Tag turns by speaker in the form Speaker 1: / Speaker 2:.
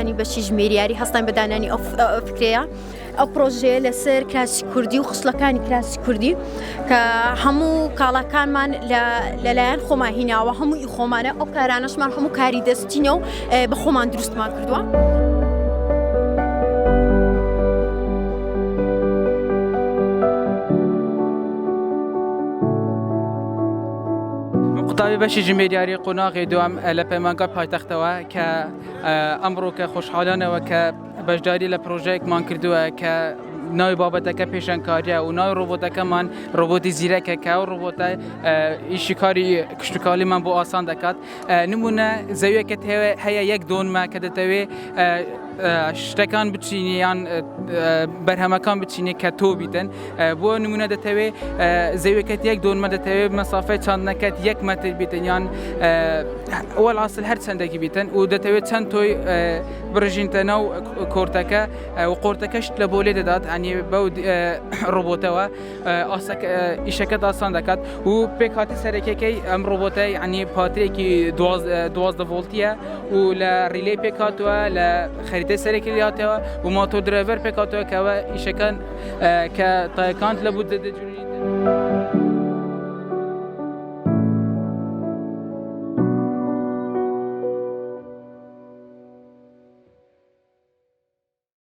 Speaker 1: هستانی بەشی ژمێریاری هەستان بەدانانی ئەو فکرەیە ئەو پرۆژەیە لەسەر کراسی کوردی و خشلەکانی کراسی کوردی کە هەموو کاڵاکانمان لەلایەن خۆمان هیناوە هەمووی خۆمانە ئەو کارانەشمان هەموو کاری دەستینە و بە خۆمان دروستمان کردووە.
Speaker 2: قوتابی بەشی ژمێریاری قۆناغی دوام لە پەیمانگا پایتەختەوە کە ئەمڕۆ کە خۆشحاڵانەوە کە بەشداری لە پرۆژەیەکمان کردووە کە ناوی بابەتەکە پێشەنگاریە و ناوی ڕۆبۆتەکەمان ڕۆبۆتی زیرەکە کە ئەو ڕۆبۆتە ئیشی کاری کشتتوکاڵیمان بۆ ئاسان دەکات. نمونە زەویەکەت هەیە یەک دۆنمە کە دەتەوێت شتەکان بچینی یان بەرهەمەکان بچینی کە تۆ بیتن بۆ نمونە دەتەوێت زەویەکەت یەک دۆنمە دەتەوێت مەسافەی چاندنەکەت 1 مەتر بیتن یان وەڵاسل هەر چەندێکی بیتن و دەتەوێت چەند تۆی بڕژینتە ناو کۆرتەکە و قۆرتەکەشت لە بۆ لێ دەدات ئەنی بەو ڕۆبۆتەوە ئیشەکەت ئاسان دەکات و پێکهاتی سەرەکیەکەی ئەم ڕۆبۆتە ینی پاترێکی 12 ڤۆڵتیە و لە ریلێ پێکاتوە لە خەریتەی سەرەکی هاتەوە و ماتۆر درایڤەر پێکاتەوە کەەوە ئیشەکان کە تایەکانت لە بوو دەجوێنیتن.